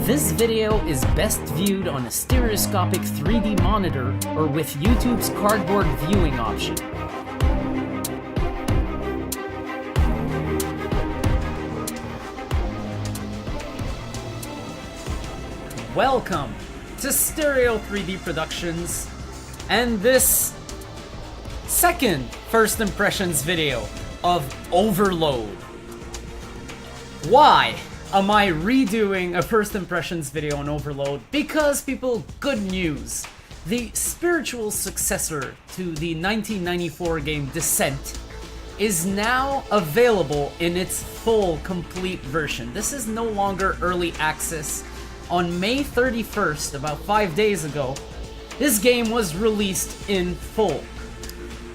This video is best viewed on a stereoscopic 3D monitor or with YouTube's cardboard viewing option. Welcome to Stereo 3D Productions and this second first impressions video of Overload. Why am I redoing a first impressions video on Overload? Because people, good news. The spiritual successor to the 1994 game Descent is now available in its full, complete version. This is no longer early access. On May 31st, about 5 days ago, this game was released in full.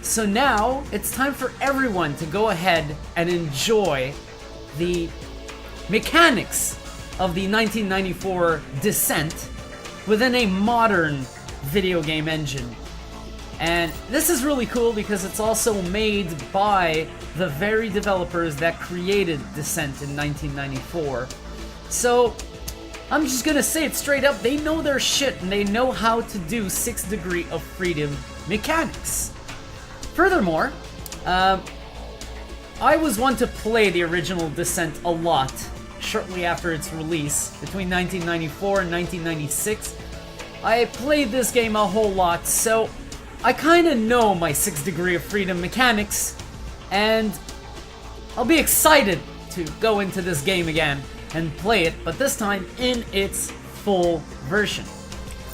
So now, it's time for everyone to go ahead and enjoy the mechanics of the 1994 Descent within a modern video game engine. And this is really cool because it's also made by the very developers that created Descent in 1994. So, I'm just gonna say it straight up, they know their shit and they know how to do 6th degree of freedom mechanics. Furthermore, I was one to play the original Descent a lot shortly after its release, between 1994 and 1996. I played this game a whole lot, so I kinda know my 6th degree of freedom mechanics, and I'll be excited to go into this game again and play it, but this time in its full version.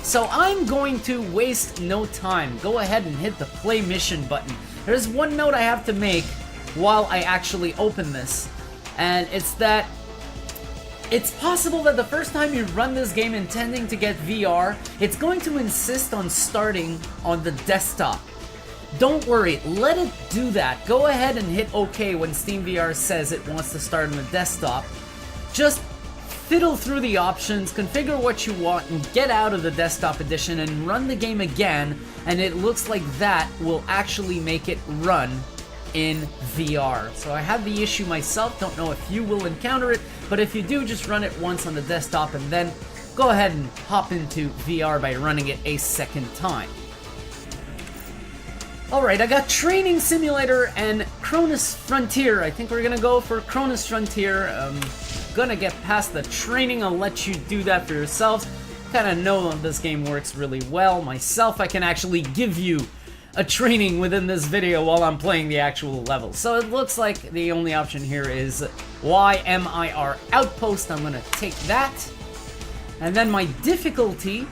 So I'm going to waste no time. Go ahead and hit the play mission button. There's one note I have to make while I actually open this, and it's that it's possible that the first time you run this game intending to get VR, it's going to insist on starting on the desktop. Don't worry, let it do that. Go ahead and hit OK when SteamVR says it wants to start on the desktop. Just fiddle through the options, configure what you want, and get out of the desktop edition and run the game again, and it looks like that will actually make it run in VR. So I have the issue myself, don't know if you will encounter it, but if you do, just run it once on the desktop and then go ahead and hop into VR by running it a second time. Alright, I got Training Simulator and Cronus Frontier. I think we're gonna go for Cronus Frontier. Gonna get past the training, I'll let you do that for yourselves. Kinda know this game works really well. Myself, I can actually give you a training within this video while I'm playing the actual level. So it looks like the only option here is YMIR Outpost. I'm gonna take that. And then my difficulty,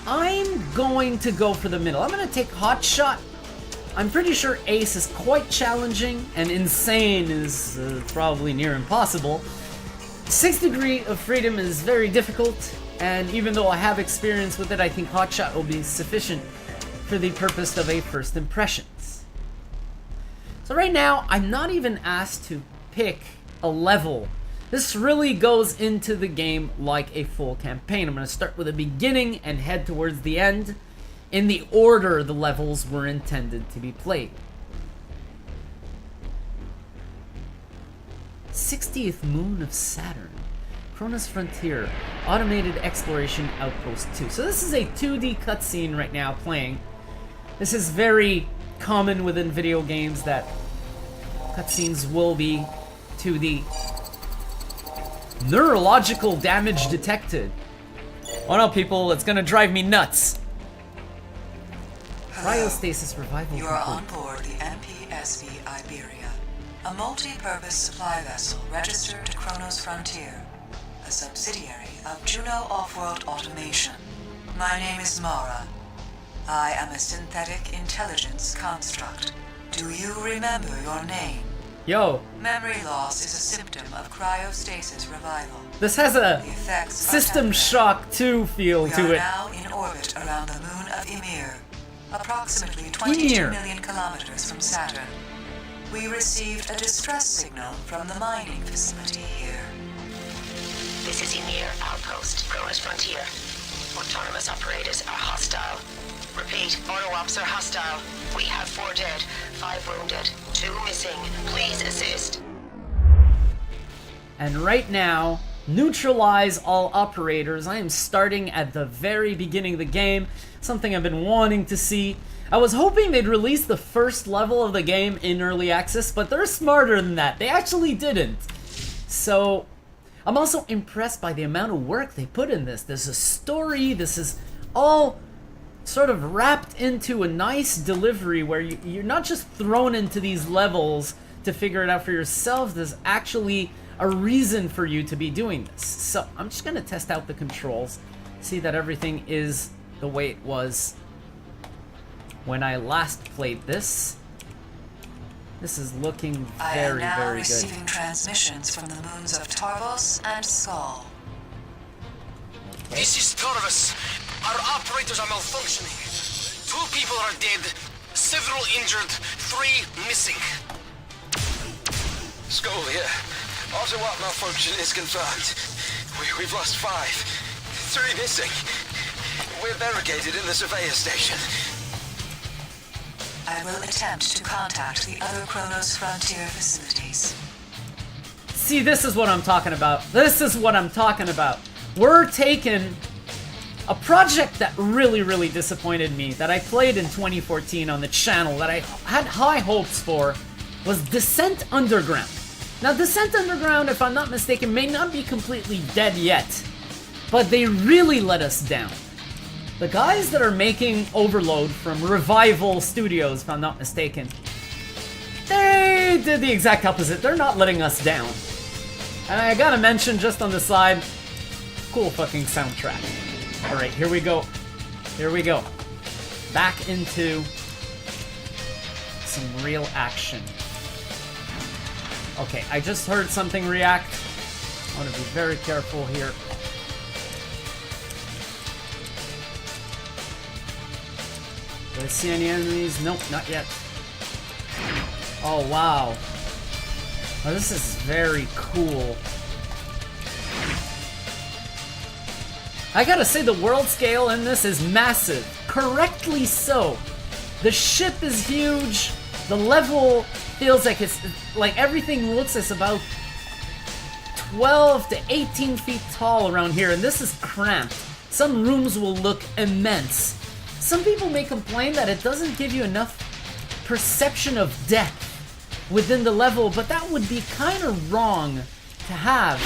I'm going to go for the middle. I'm gonna take Hotshot. I'm pretty sure Ace is quite challenging, and Insane is probably near impossible. 6th degree of freedom is very difficult, and even though I have experience with it, I think Hotshot will be sufficient for the purpose of a first impressions. So right now, I'm not even asked to pick a level. This really goes into the game like a full campaign. I'm going to start with the beginning and head towards the end in the order the levels were intended to be played. 60th Moon of Saturn. Cronus Frontier. Automated Exploration Outpost 2. So this is a 2D cutscene right now playing. This is very common within video games that cutscenes will be 2D. Neurological damage detected. Oh no, people, it's gonna drive me nuts. Cryostasis revival. You are on board the MPSV Iberia, a multi-purpose supply vessel registered to Kronos Frontier, a subsidiary of Juno Offworld Automation. My name is Mara. I am a synthetic intelligence construct. Do you remember your name? Yo. Memory loss is a symptom of cryostasis revival. This has a System Shock 2 feel to it. We are now in orbit around the moon of Ymir, approximately 22 million kilometers from Saturn. We received a distress signal from the mining facility here. This is Ymir Outpost, Cronus Frontier. Autonomous operators are hostile. Repeat, auto-ops are hostile. We have 4 dead, 5 wounded, 2 missing. Please assist. And right now, neutralize all operators. I am starting at the very beginning of the game, something I've been wanting to see. I was hoping they'd release the first level of the game in early access, but they're smarter than that. They actually didn't. So, I'm also impressed by the amount of work they put in this. There's a story, this is all sort of wrapped into a nice delivery where you're not just thrown into these levels to figure it out for yourself. There's actually a reason for you to be doing this. So, I'm just going to test out the controls, see that everything is the way it was when I last played this. This is looking very, I am now very receiving good. transmissions from the moons of Tarvos and Skull. This is Tarvis. Our operators are malfunctioning. 2 people are dead, several injured, 3 missing. Skull here. Auto-op malfunction is confirmed. We've lost 5. 3 missing. We're barricaded in the surveyor station. I will attempt to contact the other Kronos Frontier facilities. See, this is what I'm talking about. This is what I'm talking about. We're taking a project that really, really disappointed me, that I played in 2014 on the channel, that I had high hopes for, was Descent Underground. Now, Descent Underground, if I'm not mistaken, may not be completely dead yet, but they really let us down. The guys that are making Overload from Revival Studios, if I'm not mistaken, they did the exact opposite. They're not letting us down. And I gotta mention, just on the side, cool fucking soundtrack. Alright, here we go. Here we go. Back into some real action. Okay, I just heard something react. I want to be very careful here. Do I see any enemies? Nope, not yet. Oh, wow. Oh, this is very cool. I gotta say, the world scale in this is massive. Correctly so. The ship is huge. The level feels like it's... like, everything looks as about 12 to 18 feet tall around here, and this is cramped. Some rooms will look immense. Some people may complain that it doesn't give you enough perception of depth within the level, but that would be kind of wrong to have.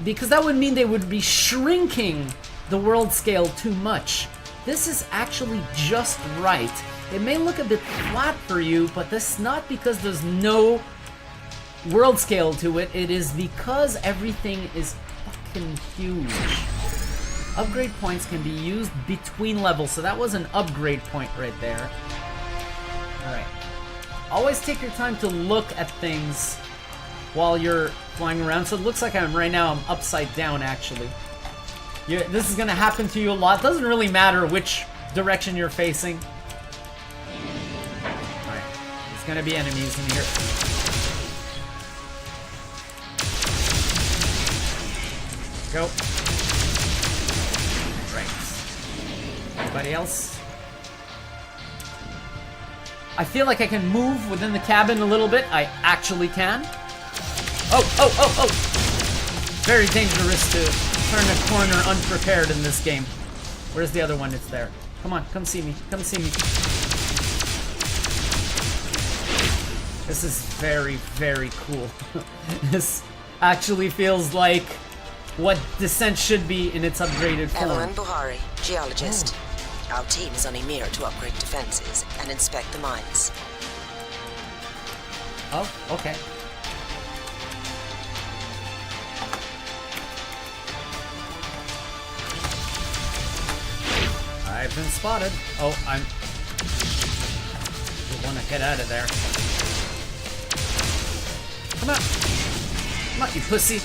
Because that would mean they would be shrinking the world scale too much. This is actually just right. It may look a bit flat for you, but that's not because there's no world scale to it. It is because everything is fucking huge. Upgrade points can be used between levels, so that was an upgrade point right there. Alright. Always take your time to look at things while you're flying around. So it looks like right now I'm upside down, actually. This is going to happen to you a lot. Doesn't really matter which direction you're facing. Alright. There's going to be enemies in here. Go. Right. Anybody else? I feel like I can move within the cabin a little bit. I actually can. Oh! Very dangerous to turn a corner unprepared in this game. Where's the other one? It's there. Come on, come see me. Come see me. This is very, very cool. This actually feels like what Descent should be in its upgraded form. Evelyn Buhari, geologist. Our team is on Ymir to upgrade defenses and inspect the mines. Oh, okay. I've been spotted. Oh, I want to get out of there. Come on. Come on, you pussy.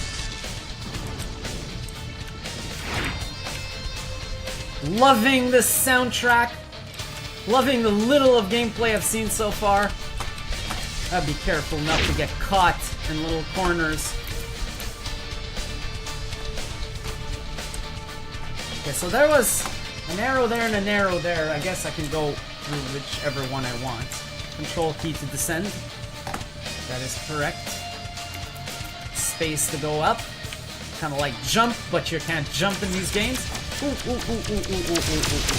Loving this soundtrack. Loving the little of gameplay I've seen so far. Gotta be careful not to get caught in little corners. Okay, so there was an arrow there and an arrow there. I guess I can go through whichever one I want. Control key to descend. That is correct. Space to go up. kind of like jump, but you can't jump in these games. Ooh, ooh, ooh, ooh, ooh, ooh, ooh, ooh, ooh.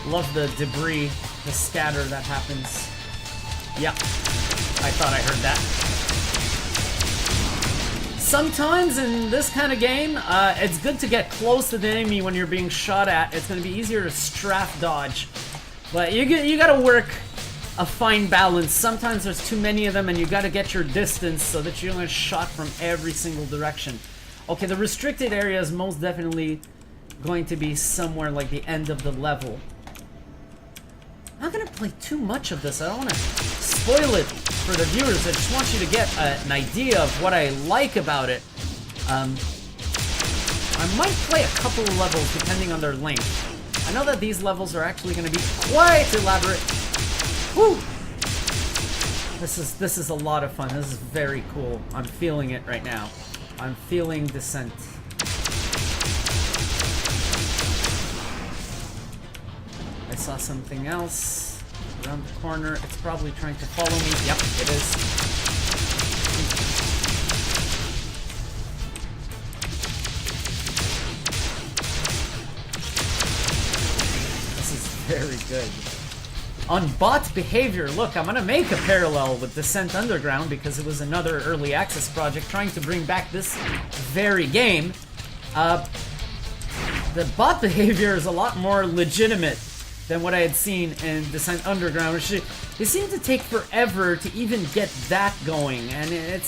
Love the debris, the scatter that happens. Yeah, I thought I heard that. Sometimes in this kind of game, it's good to get close to the enemy when you're being shot at. It's going to be easier to strafe dodge. But you gotta work a fine balance. Sometimes there's too many of them and you gotta get your distance so that you don't get shot from every single direction. Okay, the restricted area is most definitely going to be somewhere like the end of the level. I'm not gonna play too much of this. I don't want to spoil it for the viewers. I just want you to get an idea of what I like about it. I might play a couple of levels depending on their length. I know that these levels are actually going to be quite elaborate. Woo! This is a lot of fun. This is very cool. I'm feeling it right now. I'm feeling Descent. I saw something else around the corner. It's probably trying to follow me. Yep, it is. This is very good. On bot behavior, look, I'm gonna make a parallel with Descent Underground because it was another early access project trying to bring back this very game. The bot behavior is a lot more legitimate than what I had seen in Descent Underground, which it seemed to take forever to even get that going, and it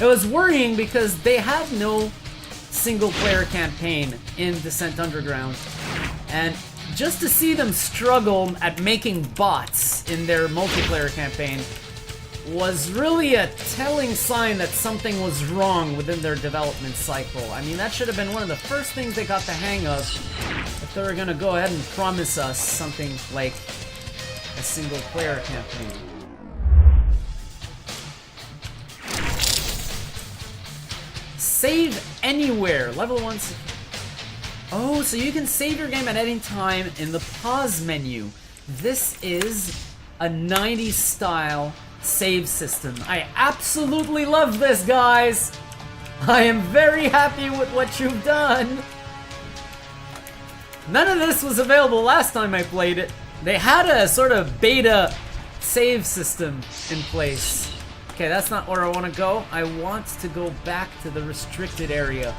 was worrying because they had no single-player campaign in Descent Underground, and just to see them struggle at making bots in their multiplayer campaign was really a telling sign that something was wrong within their development cycle. I mean, that should have been one of the first things they got the hang of if they were gonna go ahead and promise us something like a single-player campaign. Save anywhere. Level 1. Oh, so you can save your game at any time in the pause menu. This is a 90s style save system. I absolutely love this, guys. I am very happy with what you've done. None of this was available last time I played it. They had a sort of beta save system in place. Okay, that's not where I want to go. I want to go back to the restricted area.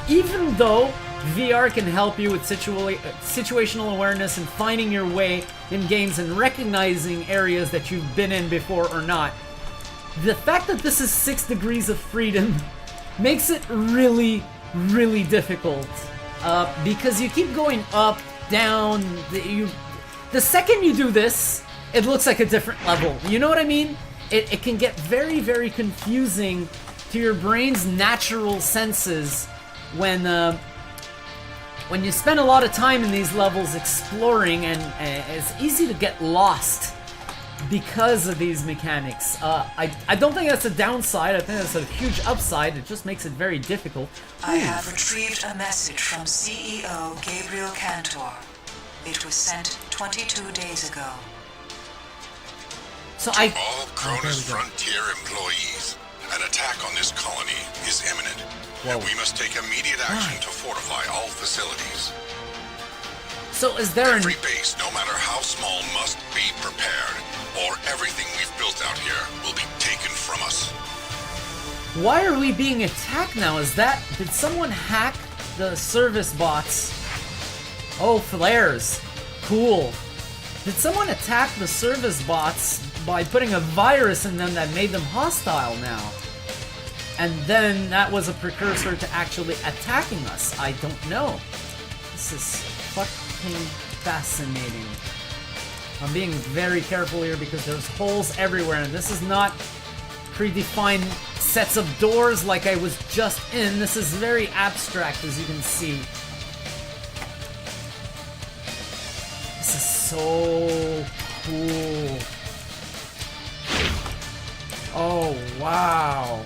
Even though VR can help you with situational awareness and finding your way in games and recognizing areas that you've been in before or not, the fact that this is 6 degrees of freedom makes it really, really difficult. Because you keep going up, down, the second you do this, it looks like a different level. You know what I mean? It can get very, very confusing to your brain's natural senses when you spend a lot of time in these levels exploring, and it's easy to get lost because of these mechanics. I don't think that's a downside. I think that's a huge upside. It just makes it very difficult. I have retrieved a message from CEO Gabriel Cantor. It was sent 22 days ago. So all Cronus Frontier employees, an attack on this colony is imminent. And we must take immediate action to fortify all facilities. So is there Every base, no matter how small, must be prepared, or everything we've built out here will be taken from us. Why are we being attacked now? Did someone hack the service bots? Oh, flares. Cool. Did someone attack the service bots by putting a virus in them that made them hostile now? And then that was a precursor to actually attacking us. I don't know. This is fucking fascinating. I'm being very careful here because there's holes everywhere, and this is not predefined sets of doors like I was just in. This is very abstract, as you can see. This is so cool. Oh, wow.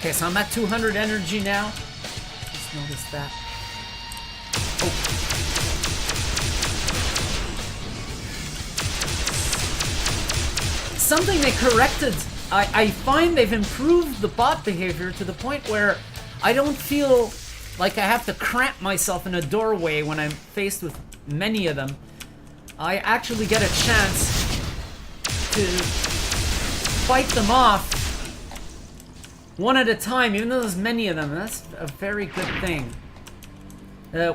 Okay, so I'm at 200 energy now. Just notice that. Oh. Something they corrected. I find they've improved the bot behavior to the point where I don't feel like I have to cramp myself in a doorway when I'm faced with many of them. I actually get a chance to fight them off one at a time, even though there's many of them. That's a very good thing.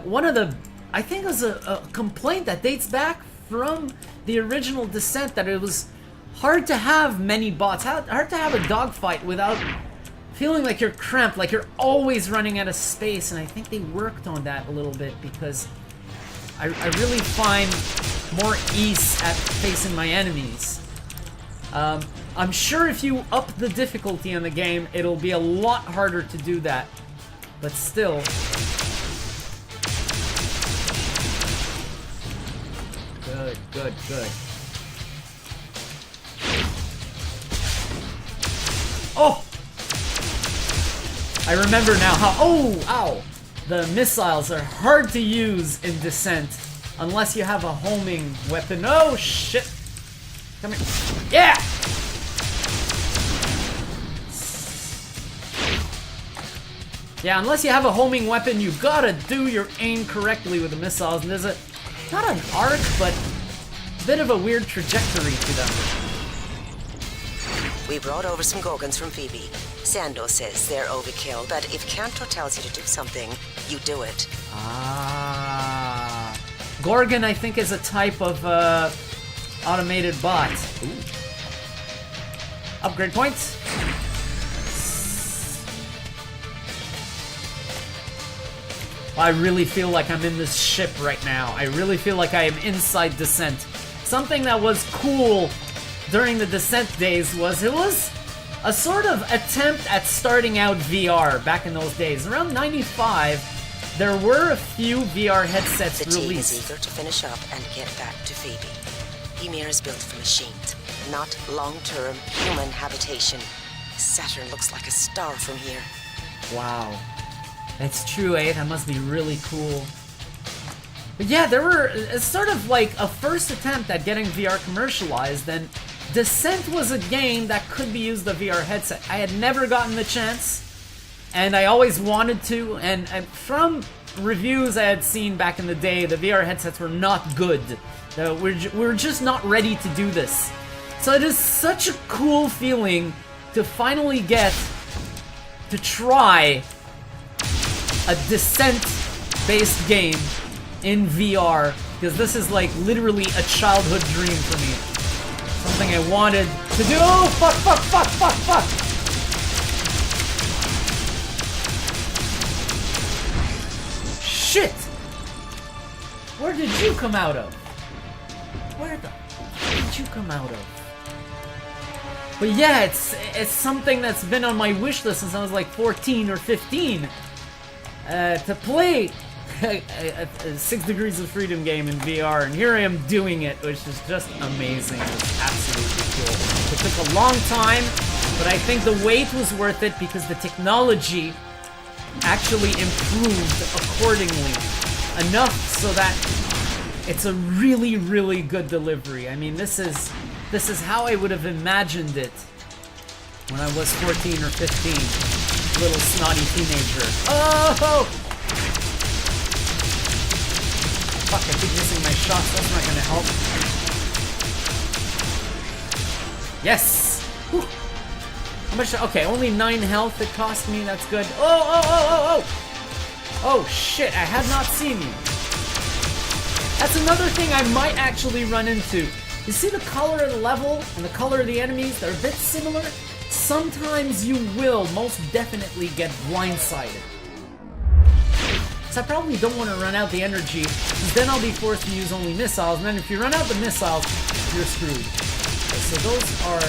One of the, I think it was a complaint that dates back from the original Descent, that it was hard to have many bots, hard to have a dogfight without feeling like you're cramped, like you're always running out of space, and I think they worked on that a little bit because I really find more ease at facing my enemies. I'm sure if you up the difficulty on the game, it'll be a lot harder to do that, but still. Good, good, good. Oh! I remember now how, oh, ow! The missiles are hard to use in Descent unless you have a homing weapon. Oh, shit! Come here. Yeah! Yeah, unless you have a homing weapon, you gotta do your aim correctly with the missiles, and there's a, not an arc, but a bit of a weird trajectory to them. We brought over some Gorgons from Phoebe. Sando says they're overkill, but if Cantor tells you to do something, you do it. Ah. Gorgon, I think, is a type of automated bot. Ooh. Upgrade points. I really feel like I'm in this ship right now. I really feel like I am inside Descent. Something that was cool during the Descent days was it was a sort of attempt at starting out VR back in those days. Around 95, there were a few VR headsets the team released. is eager to finish up and get back to Phoebe. Ymir is built for machines, not long-term human habitation. Saturn looks like a star from here. Wow. That's true, eh? That must be really cool. But yeah, there were it's sort of like a first attempt at getting VR commercialized, and Descent was a game that could be used with a VR headset. I had never gotten the chance, and I always wanted to, and from reviews I had seen back in the day, the VR headsets were not good. We're just not ready to do this. So it is such a cool feeling to finally get to try a Descent-based game in VR, because this is like literally a childhood dream for me. Something I wanted to do. Oh, fuck, fuck, fuck, fuck, fuck! Shit! Where did you come out of? Where the fuck did you come out of? But yeah, it's something that's been on my wish list since I was like 14 or 15. To play a 6 Degrees of Freedom game in VR, and here I am doing it, which is just amazing. It's absolutely cool. It took a long time, but I think the wait was worth it because the technology actually improved accordingly enough so that it's a really, really good delivery. I mean, this is how I would have imagined it when I was 14 or 15. Little snotty teenager. Oh! Fuck, I keep missing my shots. That's not gonna help. Yes! Whew. How much? Okay, only 9 health it cost me. That's good. Oh, oh, oh, oh, oh! Oh, shit, I had not seen you. That's another thing I might actually run into. You see the color of the level and the color of the enemies? They're a bit similar. Sometimes you will most definitely get blindsided. So I probably don't want to run out the energy, because then I'll be forced to use only missiles, and then if you run out the missiles, you're screwed. Okay, so those are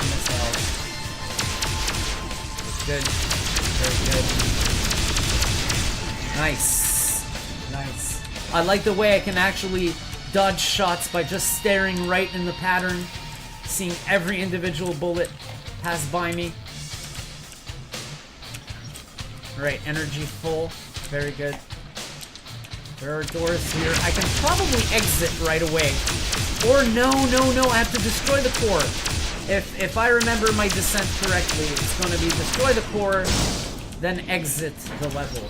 missiles. Good. Very good. Nice. Nice. I like the way I can actually dodge shots by just staring right in the pattern, seeing every individual bullet pass by me. Right, energy full. Very good. There are doors here. I can probably exit right away. Or no, I have to destroy the core. If I remember my descent correctly, it's going to be destroy the core, then exit the level.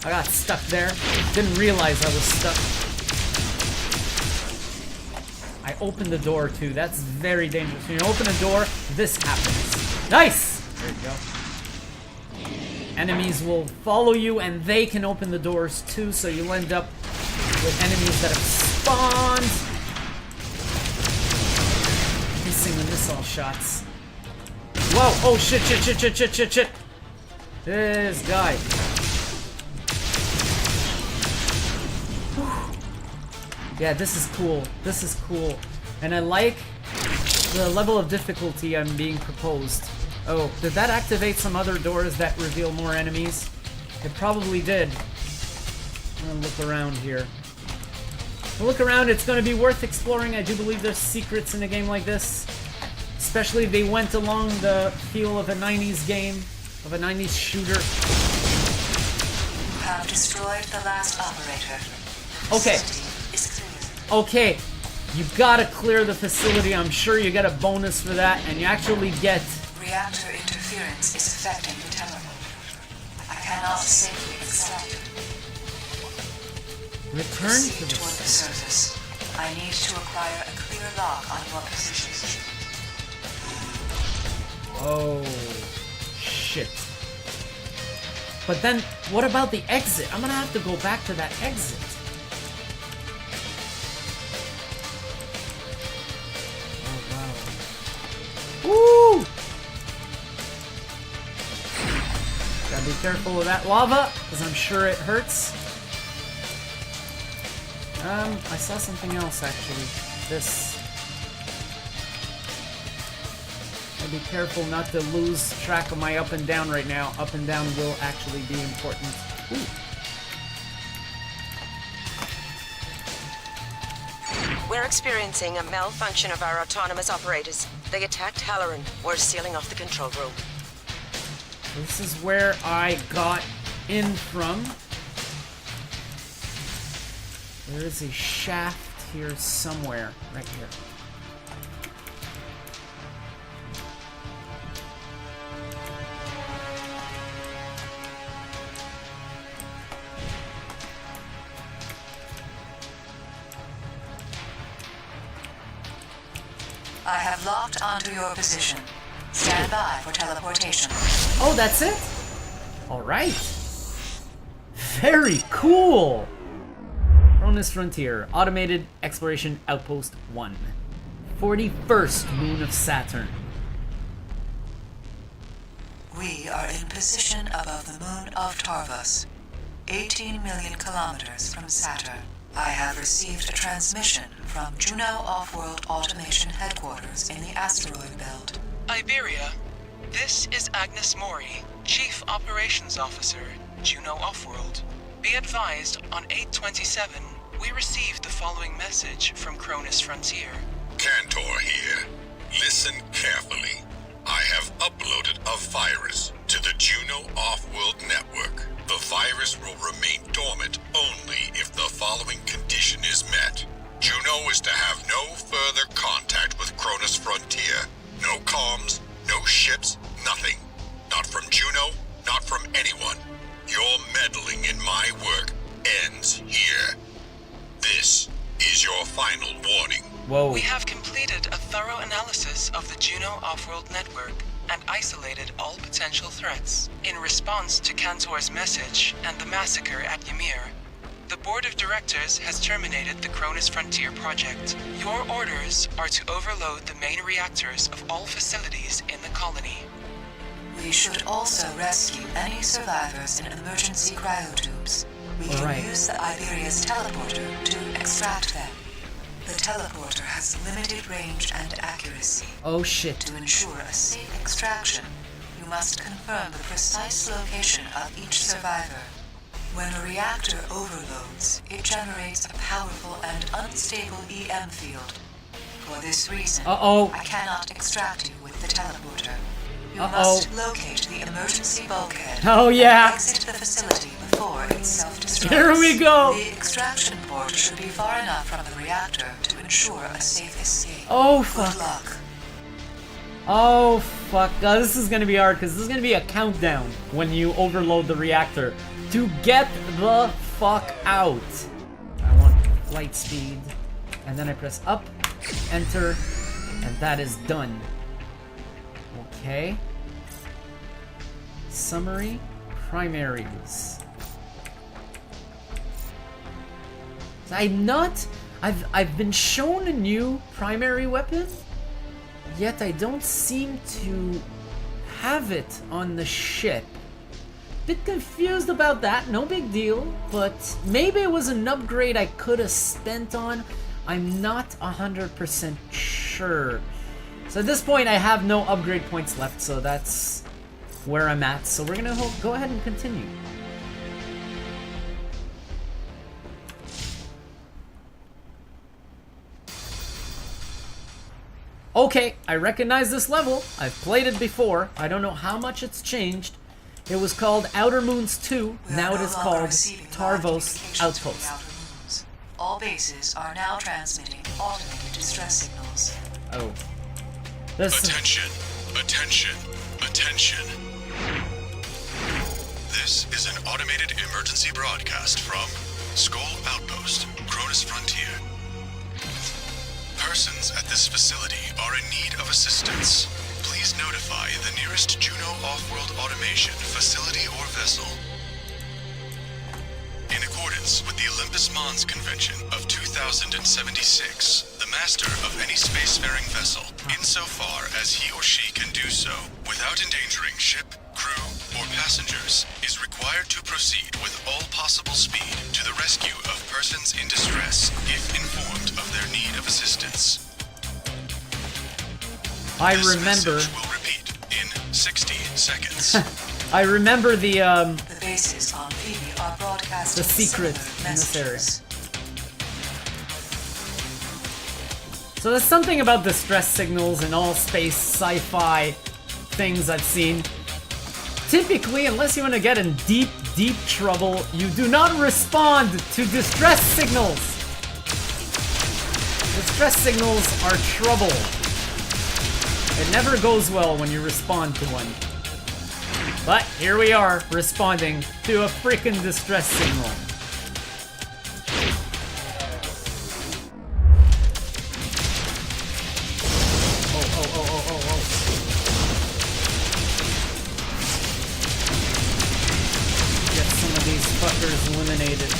I got stuck there. Didn't realize I was stuck. I opened the door too. That's very dangerous. When you open a door, this happens. Nice! There you go. Enemies will follow you and they can open the doors too, so you'll end up with enemies that have spawned. Missing the missile shots. Whoa! Oh shit! This guy. Yeah, this is cool. This is cool. And I like the level of difficulty I'm being proposed. Oh, did that activate some other doors that reveal more enemies? It probably did. I'm gonna look around here. Look around, it's gonna be worth exploring. I do believe there's secrets in a game like this. Especially if they went along the feel of a 90s game, of a 90s shooter. You have destroyed the last operator. Okay. Facility is clear. Okay, you gotta clear the facility. I'm sure you get a bonus for that, and you actually get... Reactor interference is affecting the terminal. I cannot safely extract it. Return Proceed to the... toward the surface. I need to acquire a clear lock on your position. Oh, shit. But then, what about the exit? I'm gonna have to go back to that exit. Oh, wow. Woo! Gotta be careful with that lava, because I'm sure it hurts. I saw something else, actually. This. I'll be careful not to lose track of my up and down right now. Up and down will actually be important. Ooh. We're experiencing a malfunction of our autonomous operators. They attacked Halloran. We're sealing off the control room. This is where I got in from. There is a shaft here somewhere. Right here. I have locked onto your position. Stand by for teleportation. Oh, that's it? Alright. Very cool! Cronus Frontier, Automated Exploration Outpost 1. 41st Moon of Saturn. We are in position above the moon of Tarvos, 18 million kilometers from Saturn. I have received a transmission from Juno Off-World Automation Headquarters in the asteroid belt. Iberia, this is Agnes Mori, Chief Operations Officer, Juno Offworld. Be advised, on 8/27, we received the following message from Cronus Frontier. Cantor here. Listen carefully. I have uploaded a virus to the Juno Off-World Network. The virus will remain dormant only if the following condition is met. Juno is to have no further contact with Cronus Frontier. No comms, no ships, nothing. Not from Juno, not from anyone. Your meddling in my work ends here. This is your final warning. Whoa. We have completed a thorough analysis of the Juno Off-World Network and isolated all potential threats. In response to Cantor's message and the massacre at Ymir, the Board of Directors has terminated the Cronus Frontier project. Your orders are to overload the main reactors of all facilities in the colony. We should also rescue any survivors in emergency cryotubes. We can Alright. use the Iberia's teleporter to extract them. The teleporter has limited range and accuracy. Oh shit. To ensure a safe extraction, you must confirm the precise location of each survivor. When a reactor overloads, it generates a powerful and unstable EM field. For this reason, Uh-oh. I cannot extract you with the teleporter. You must locate the emergency bulkhead. Oh yeah. And exit the facility before it self-destructs. Here we go. The extraction port should be far enough from the reactor to ensure a safe escape. Oh fuck. Good luck. Oh fuck. This is gonna be hard because this is gonna be a countdown when you overload the reactor to get the fuck out. I want light speed, and then I press up, enter, and that is done. Okay. Summary, primaries. I've been shown a new primary weapon, yet I don't seem to have it on the ship. Bit confused about that, no big deal, but maybe it was an upgrade I could have spent on. I'm not 100% sure. So at this point I have no upgrade points left, so that's where I'm at. So we're gonna go ahead and continue. Okay, I recognize this level. I've played it before. I don't know how much it's changed. It was called Outer Moons 2. Now it is called Tarvos Outpost. All bases are now transmitting automated distress signals. Oh. Attention, attention, attention. This is an automated emergency broadcast from Skull Outpost, Cronus Frontier. Persons at this facility are in need of assistance. Please notify the nearest Juno Off-World Automation facility or vessel. In accordance with the Olympus Mons Convention of 2076, the master of any spacefaring vessel, insofar as he or she can do so without endangering ship, crew, or passengers, is required to proceed with all possible speed to the rescue of persons in distress if informed of their need of assistance. I This remember. message will repeat in 60 seconds. I remember the The bases on Phoebe are broadcasting the secret similar in this area. messages. So there's something about distress signals and all space sci-fi things I've seen. Typically, unless you want to get in deep, deep trouble, you do not respond to distress signals. Distress signals are trouble. It never goes well when you respond to one. But here we are, responding to a freaking distress signal. Get some of these fuckers eliminated.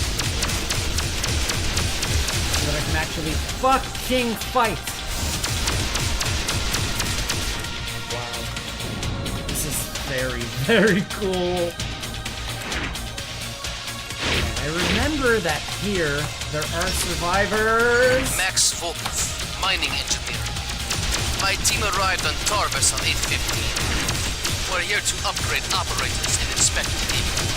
So that I can actually fucking fight. Wow. This is very, very cool. I remember that here there are survivors. Max Volkov, mining engineer. My team arrived on Tarvos on 8:15. We're here to upgrade operators and inspect the vehicle.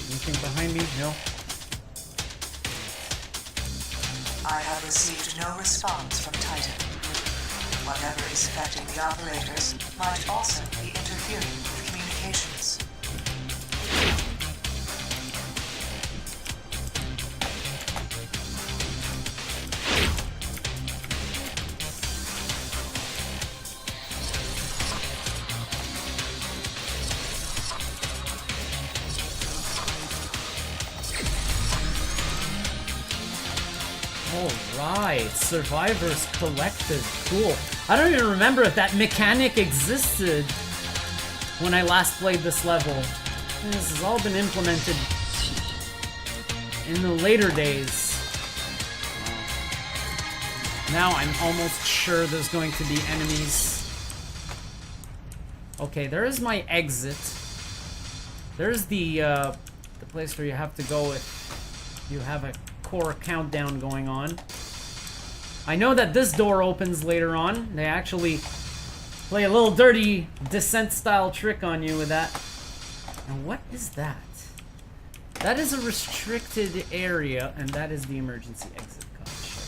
Anything behind me? No. I have received no response from Titan. Whatever is affecting the operators might also be interfering with communications. Alright, survivors collected. Cool. I don't even remember if that mechanic existed when I last played this level. This has all been implemented in the later days. Now I'm almost sure there's going to be enemies. Okay, there is my exit. There's the place where you have to go if you have a core countdown going on. I know that this door opens later on. They actually play a little dirty descent style trick on you with that. And what is that? That is a restricted area, and that is the emergency exit. Gotcha.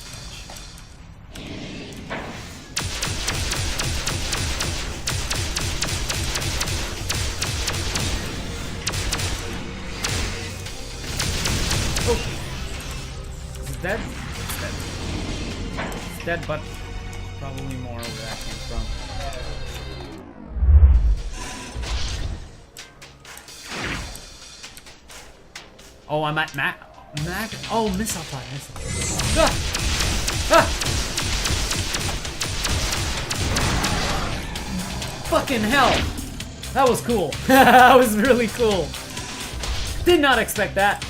Oh! Is it dead? It's dead. It's dead, but probably more where that came from. Oh, I'm at Mac. Oh, missile pod. Ah! Ah! Fucking hell! That was cool. That was really cool. Did not expect that.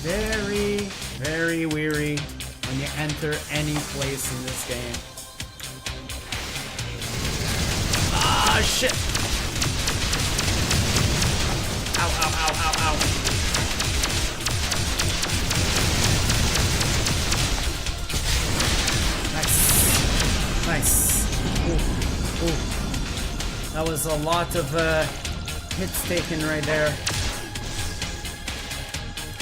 Very, very weary when you enter any place in this game. Ah, shit! Ow, ow, ow, ow, ow. Nice. Nice. Ooh, ooh. That was a lot of hits taken right there.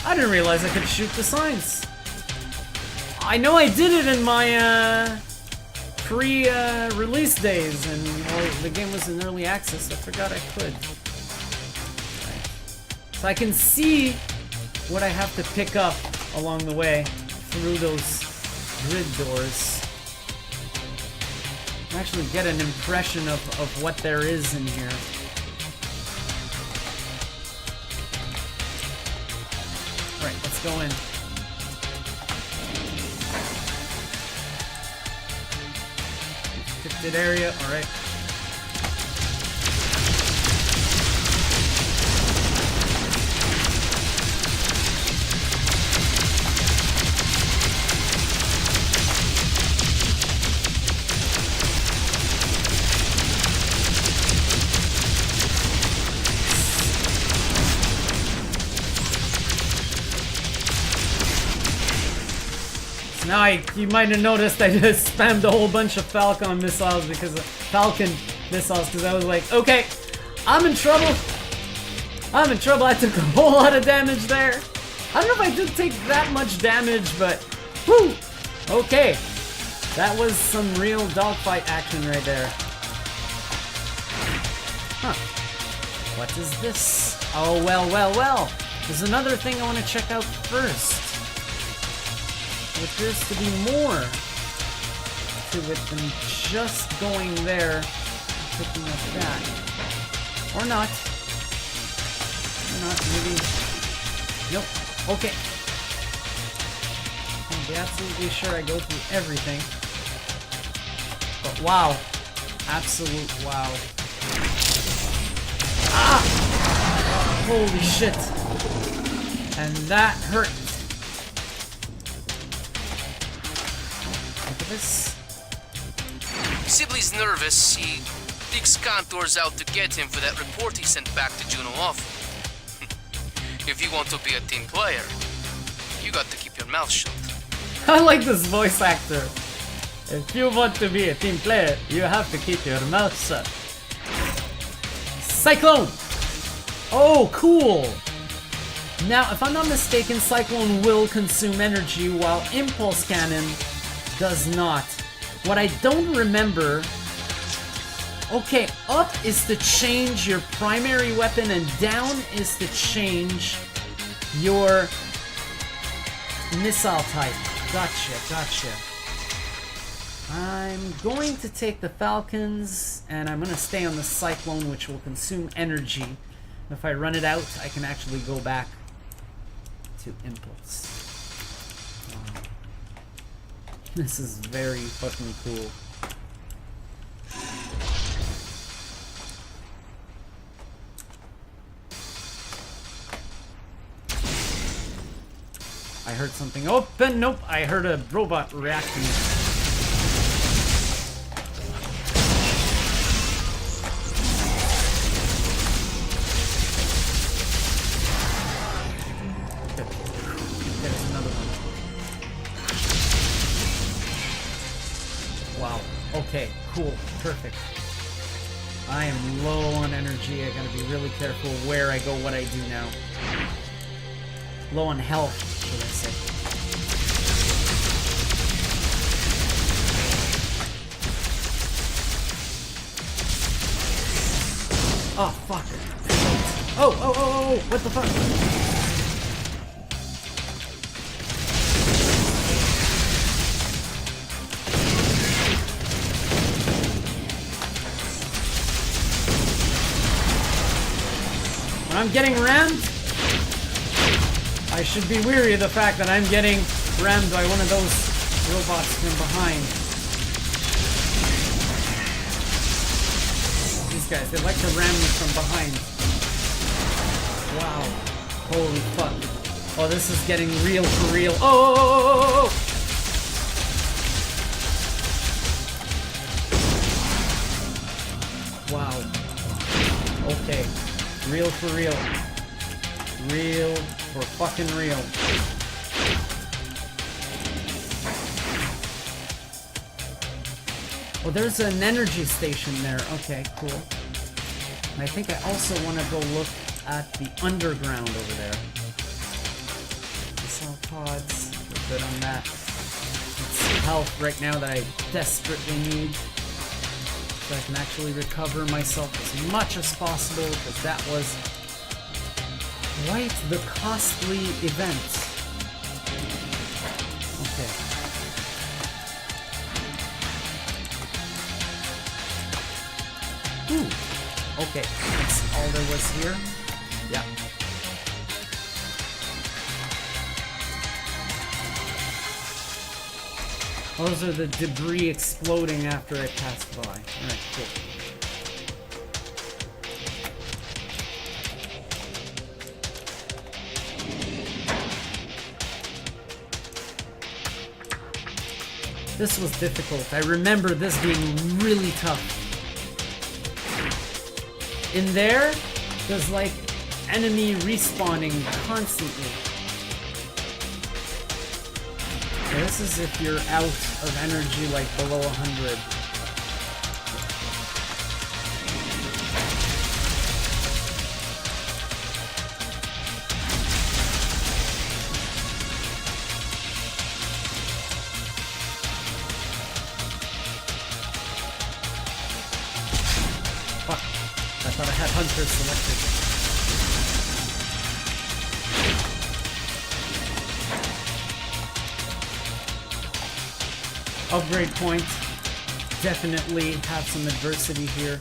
I didn't realize I could shoot the signs. I know I did it in my pre-release days, and well, the game was in early access. I forgot I could. So I can see what I have to pick up along the way through those grid doors. I actually get an impression of what there is in here. Alright, let's go in. Restricted area, alright. Now you might have noticed I just spammed a whole bunch of Falcon missiles because I was like, okay, I'm in trouble. I'm in trouble. I took a whole lot of damage there. I don't know if I did take that much damage, but whew, okay. That was some real dogfight action right there. Huh. What is this? Oh, well. There's another thing I want to check out first. There appears to be more to it than just going there and picking up that. Or not. Or not, maybe. Nope. Okay. I'll be absolutely sure I go through everything. But wow. Absolute wow. Ah! Holy shit. And that hurt. This. Sibley's nervous. He digs contours out to get him for that report he sent back to Juno off. If you want to be a team player, you got to keep your mouth shut. I like this voice actor. If you want to be a team player, you have to keep your mouth shut. Cyclone! Oh, cool! Now, if I'm not mistaken, Cyclone will consume energy while Impulse Cannon does not. What I don't remember... Okay, up is to change your primary weapon and down is to change your missile type. Gotcha. I'm going to take the Falcons and I'm going to stay on the Cyclone, which will consume energy. If I run it out, I can actually go back to Impulse. This is very fucking cool. I heard something open. Nope, I heard a robot reacting. Good. There's another one. Wow. Okay, cool. Perfect. I am low on energy. I gotta be really careful where I go, what I do now. Low on health, should I say. Oh, fuck. Oh, what the fuck? When I'm getting rammed, I should be weary of the fact that I'm getting rammed by one of those robots from behind. These guys, they like to ram me from behind. Wow. Holy fuck. Oh, this is getting real for real. Oh! Wow. Okay. Real for real. Real for fucking real. Oh, there's an energy station there. Okay, cool. And I think I also want to go look at the underground over there. Missile pods. We're good on that. It's health right now that I desperately need. So I can actually recover myself as much as possible, because that was quite the costly event. Okay. Ooh. Okay, that's all there was here. Yeah. Those are the debris exploding after I passed by. Alright, cool. This was difficult. I remember this being really tough. In there, there's like enemy respawning constantly. Okay, this is if you're out of energy, like below 100. Fuck. I thought I had Hunter selected. Upgrade point. Definitely have some adversity here.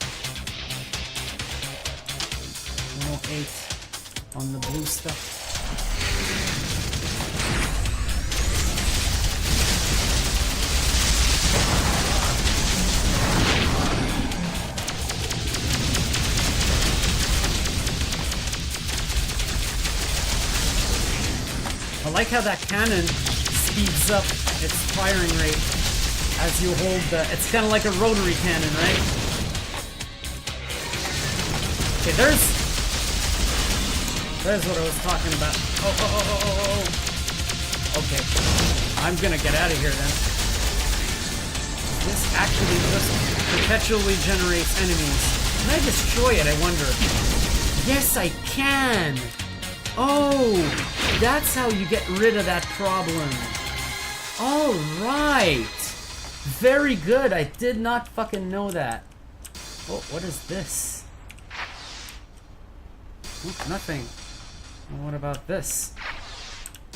108 on the blue stuff. I like how that cannon speeds up its firing rate as you hold the... It's kind of like a rotary cannon, right? Okay, there's what I was talking about. Oh. Okay, I'm gonna get out of here then. This actually just perpetually generates enemies. Can I destroy it, I wonder? Yes, I can! Oh, that's how you get rid of that problem. All right. Very good. I did not fucking know that. Oh, what is this? Oop, nothing. And what about this?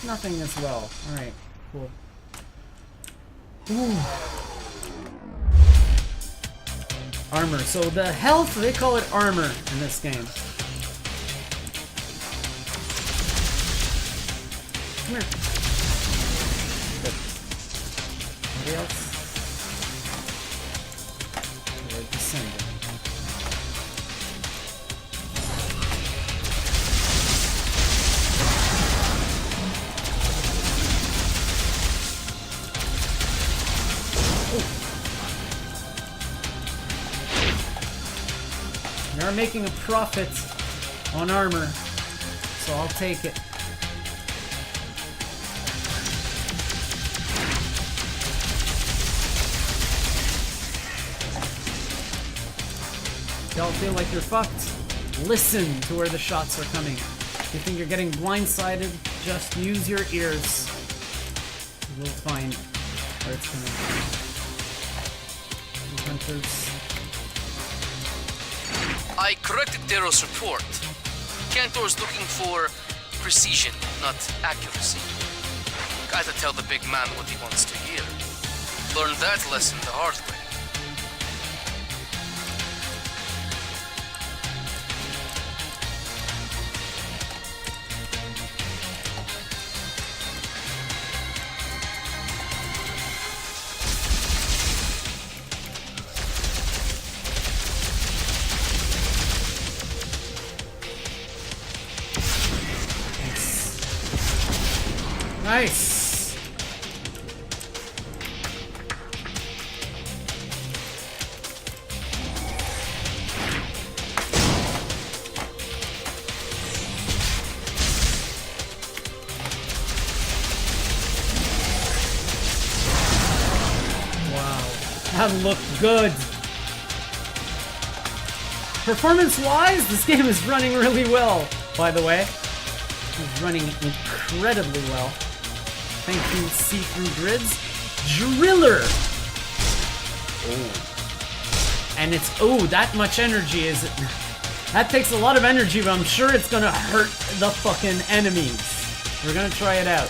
Nothing as well. All right, cool. Ooh. Armor. So the health, they call it armor in this game. Come here. Good. Anybody else? We're descending. We are making a profit on armor, so I'll take it. Y'all feel like you're fucked? Listen to where the shots are coming. If you think you're getting blindsided, just use your ears. We'll find where it's coming from. Hunters. I corrected Darrow's report. Cantor's looking for precision, not accuracy. Gotta tell the big man what he wants to hear. Learned that lesson the hard way. Nice! Wow, that looked good! Performance-wise, this game is running really well, by the way. It's running incredibly well. Thank you, see-through grids. Driller! Oh. And it's, oh, that much energy is it? That takes a lot of energy, but I'm sure it's gonna hurt the fucking enemies. We're gonna try it out.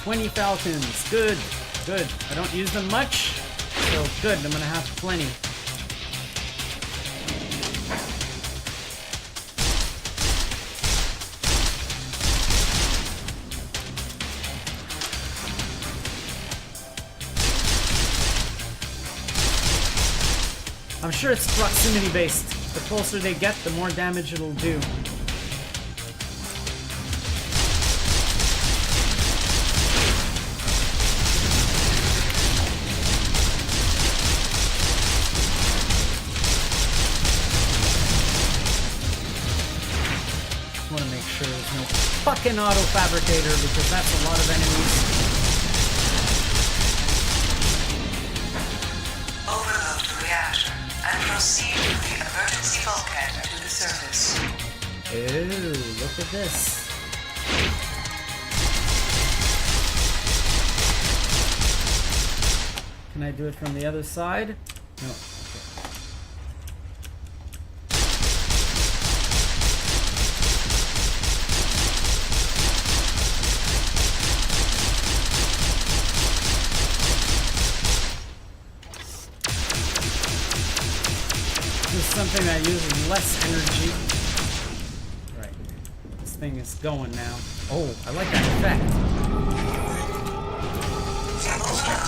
20 falcons, good, good. I don't use them much, so good, I'm gonna have plenty. I'm sure it's proximity based. The closer they get, the more damage it'll do. Just want to make sure there's no fucking auto fabricator because that's a lot of enemies. And proceed to the emergency bulkhead to the surface. Ooh, look at this. Can I do it from the other side? No. Something that uses less energy. Right. This thing is going now. Oh, I like that effect.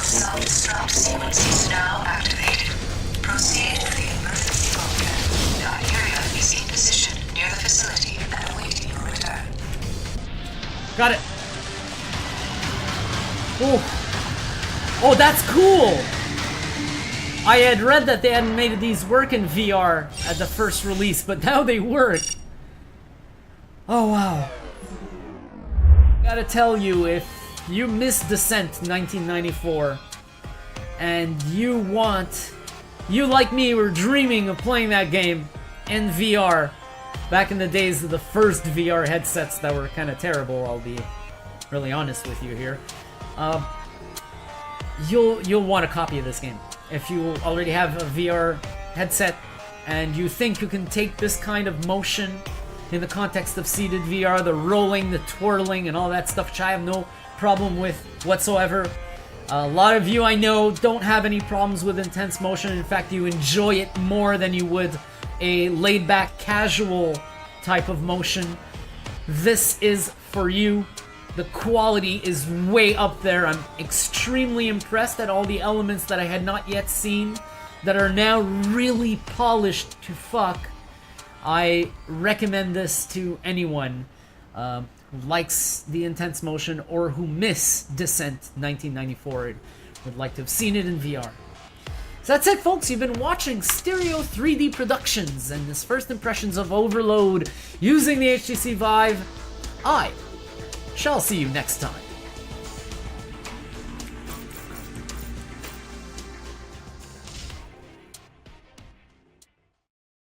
Self-destruct sequence is now activated. Proceed to the emergency bulkhead. The Iberia is in position near the facility and awaiting your return. Got it. Oh. Oh, that's cool. I had read that they hadn't made these work in VR at the first release, but now they work. Oh wow. Gotta tell you, if you missed Descent 1994 and you like me, were dreaming of playing that game in VR back in the days of the first VR headsets that were kind of terrible, I'll be really honest with you here. You'll want a copy of this game. If you already have a VR headset and you think you can take this kind of motion in the context of seated VR, the rolling, the twirling, and all that stuff, which I have no problem with whatsoever. A lot of you I know don't have any problems with intense motion. In fact, you enjoy it more than you would a laid-back, casual type of motion. This is for you. The quality is way up there. I'm extremely impressed at all the elements that I had not yet seen that are now really polished to fuck. I recommend this to anyone who likes the intense motion or who missed Descent 1994 and would like to have seen it in VR. So that's it, folks. You've been watching Stereo 3D Productions and this first impressions of Overload using the HTC VIVE. I shall see you next time.